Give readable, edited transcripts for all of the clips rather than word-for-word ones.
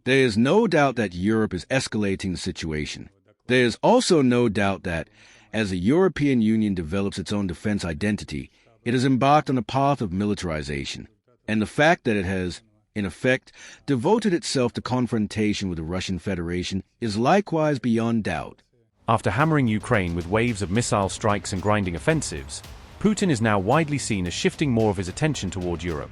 There is no doubt that Europe is escalating the situation. There is also no doubt that, as the European Union develops its own defense identity, it has embarked on a path of militarization. And the fact that it has, in effect, devoted itself to confrontation with the Russian Federation is likewise beyond doubt. After hammering Ukraine with waves of missile strikes and grinding offensives, Putin is now widely seen as shifting more of his attention toward Europe,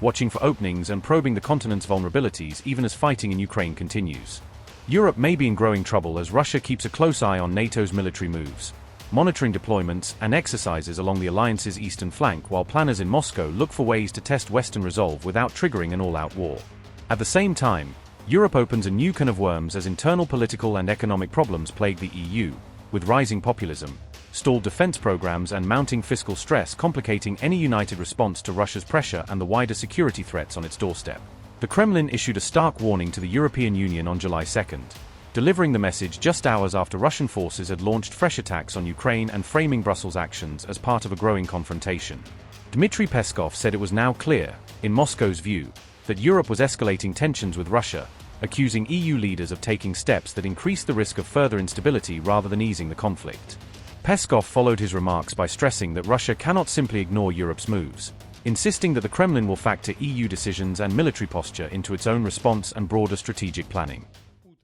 watching for openings and probing the continent's vulnerabilities even as fighting in Ukraine continues. Europe may be in growing trouble as Russia keeps a close eye on NATO's military moves, monitoring deployments and exercises along the alliance's eastern flank, while planners in Moscow look for ways to test Western resolve without triggering an all-out war. At the same time, Europe opens a new can of worms as internal political and economic problems plague the EU, with rising populism, stalled defense programs and mounting fiscal stress complicating any united response to Russia's pressure and the wider security threats on its doorstep. The Kremlin issued a stark warning to the European Union on July 2nd, delivering the message just hours after Russian forces had launched fresh attacks on Ukraine and framing Brussels' actions as part of a growing confrontation. Dmitry Peskov said it was now clear, in Moscow's view, that Europe was escalating tensions with Russia, accusing EU leaders of taking steps that increase the risk of further instability rather than easing the conflict. Peskov followed his remarks by stressing that Russia cannot simply ignore Europe's moves, insisting that the Kremlin will factor EU decisions and military posture into its own response and broader strategic planning.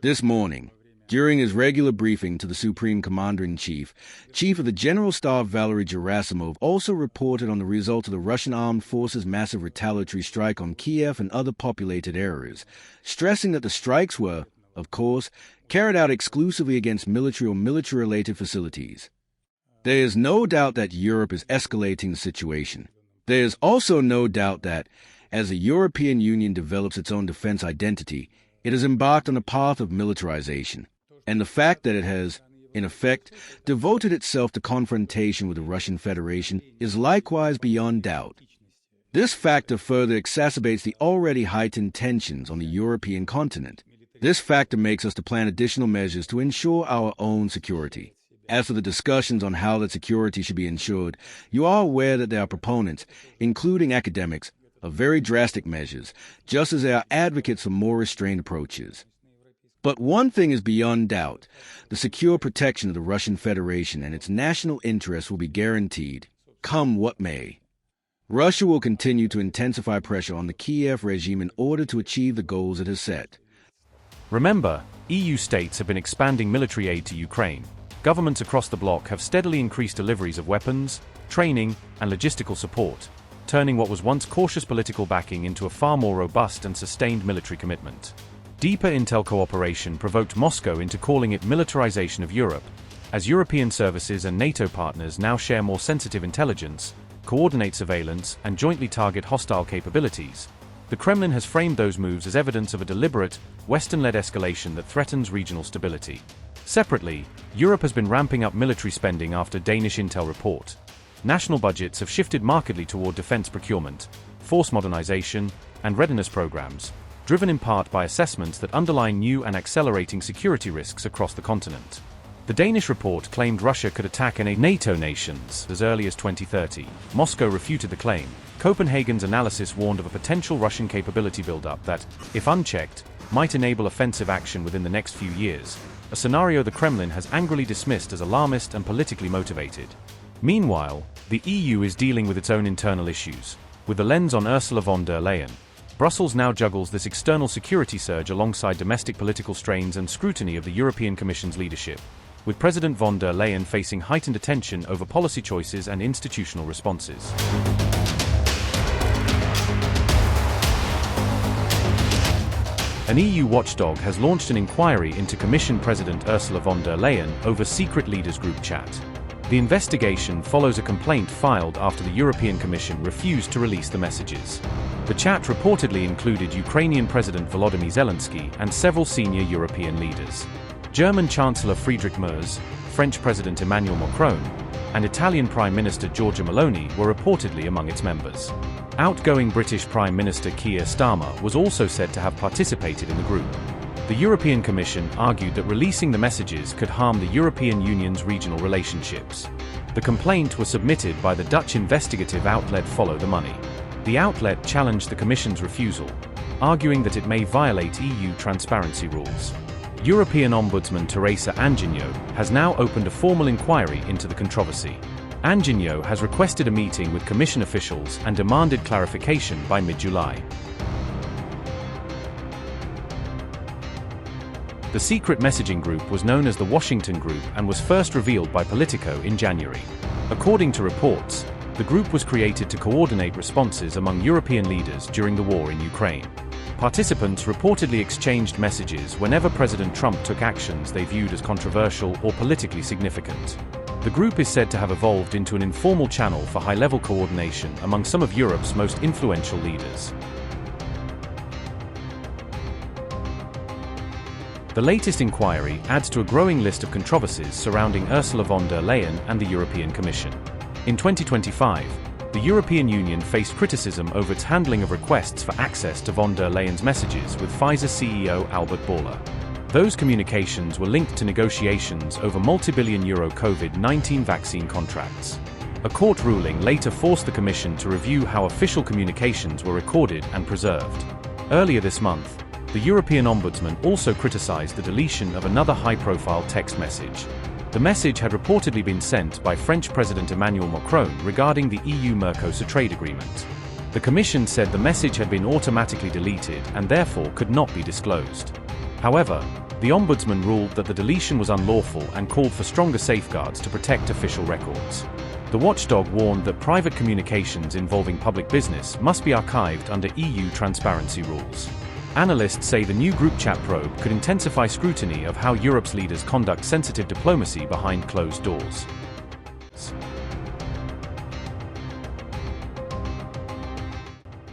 This morning, during his regular briefing to the Supreme Commander-in-Chief, Chief of the General Staff Valery Gerasimov also reported on the result of the Russian armed forces' massive retaliatory strike on Kyiv and other populated areas, stressing that the strikes were, of course, carried out exclusively against military or military-related facilities. There is no doubt that Europe is escalating the situation. There is also no doubt that, as the European Union develops its own defense identity, it has embarked on a path of militarization. And the fact that it has, in effect, devoted itself to confrontation with the Russian Federation is likewise beyond doubt. This factor further exacerbates the already heightened tensions on the European continent. This factor makes us to plan additional measures to ensure our own security. As for the discussions on how that security should be ensured, you are aware that there are proponents, including academics, of very drastic measures, just as there are advocates for more restrained approaches. But one thing is beyond doubt: the secure protection of the Russian Federation and its national interests will be guaranteed, come what may. Russia will continue to intensify pressure on the Kyiv regime in order to achieve the goals it has set. Remember, EU states have been expanding military aid to Ukraine. Governments across the bloc have steadily increased deliveries of weapons, training, and logistical support, turning what was once cautious political backing into a far more robust and sustained military commitment. Deeper intel cooperation provoked Moscow into calling it militarization of Europe, as European services and NATO partners now share more sensitive intelligence, coordinate surveillance, and jointly target hostile capabilities. The Kremlin has framed those moves as evidence of a deliberate, Western-led escalation that threatens regional stability. Separately, Europe has been ramping up military spending after Danish intel report. National budgets have shifted markedly toward defense procurement, force modernization, and readiness programs, driven in part by assessments that underline new and accelerating security risks across the continent. The Danish report claimed Russia could attack any NATO nations as early as 2030. Moscow refuted the claim. Copenhagen's analysis warned of a potential Russian capability buildup that, if unchecked, might enable offensive action within the next few years, a scenario the Kremlin has angrily dismissed as alarmist and politically motivated. Meanwhile, the EU is dealing with its own internal issues. With the lens on Ursula von der Leyen, Brussels now juggles this external security surge alongside domestic political strains and scrutiny of the European Commission's leadership, with President von der Leyen facing heightened attention over policy choices and institutional responses. An EU watchdog has launched an inquiry into Commission President Ursula von der Leyen over secret leaders group chat. The investigation follows a complaint filed after the European Commission refused to release the messages. The chat reportedly included Ukrainian President Volodymyr Zelensky and several senior European leaders. German Chancellor Friedrich Merz, French President Emmanuel Macron, and Italian Prime Minister Giorgia Meloni were reportedly among its members. Outgoing British Prime Minister Keir Starmer was also said to have participated in the group. The European Commission argued that releasing the messages could harm the European Union's regional relationships. The complaint was submitted by the Dutch investigative outlet Follow the Money. The outlet challenged the Commission's refusal, arguing that it may violate EU transparency rules. European Ombudsman Teresa Anginho has now opened a formal inquiry into the controversy. Anginho has requested a meeting with Commission officials and demanded clarification by mid-July. The secret messaging group was known as the Washington Group and was first revealed by Politico in January. According to reports, the group was created to coordinate responses among European leaders during the war in Ukraine. Participants reportedly exchanged messages whenever President Trump took actions they viewed as controversial or politically significant. The group is said to have evolved into an informal channel for high-level coordination among some of Europe's most influential leaders. The latest inquiry adds to a growing list of controversies surrounding Ursula von der Leyen and the European Commission. In 2025, the European Union faced criticism over its handling of requests for access to von der Leyen's messages with Pfizer CEO Albert Bourla. Those communications were linked to negotiations over multi-billion euro COVID-19 vaccine contracts. A court ruling later forced the Commission to review how official communications were recorded and preserved. Earlier this month, the European Ombudsman also criticized the deletion of another high-profile text message. The message had reportedly been sent by French President Emmanuel Macron regarding the EU-Mercosur trade agreement. The Commission said the message had been automatically deleted and therefore could not be disclosed. However, the Ombudsman ruled that the deletion was unlawful and called for stronger safeguards to protect official records. The watchdog warned that private communications involving public business must be archived under EU transparency rules. Analysts say the new group chat probe could intensify scrutiny of how Europe's leaders conduct sensitive diplomacy behind closed doors.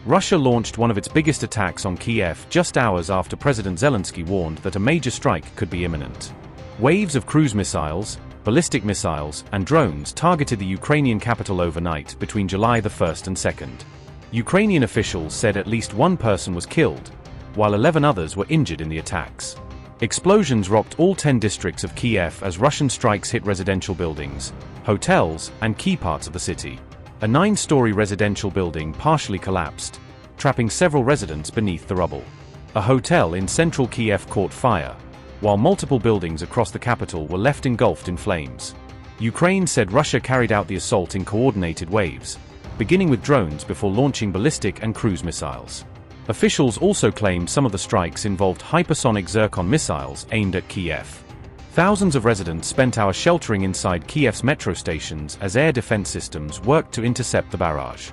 Russia launched one of its biggest attacks on Kyiv just hours after President Zelensky warned that a major strike could be imminent. Waves of cruise missiles, ballistic missiles, and drones targeted the Ukrainian capital overnight between July the 1st and 2nd. Ukrainian officials said at least one person was killed, while 11 others were injured in the attacks. Explosions rocked all 10 districts of Kyiv as Russian strikes hit residential buildings, hotels, and key parts of the city. A 9-story residential building partially collapsed, trapping several residents beneath the rubble. A hotel in central Kyiv caught fire, while multiple buildings across the capital were left engulfed in flames. Ukraine said Russia carried out the assault in coordinated waves, beginning with drones before launching ballistic and cruise missiles. Officials also claimed some of the strikes involved hypersonic Zircon missiles aimed at Kyiv. Thousands of residents spent hours sheltering inside Kyiv's metro stations as air defense systems worked to intercept the barrage.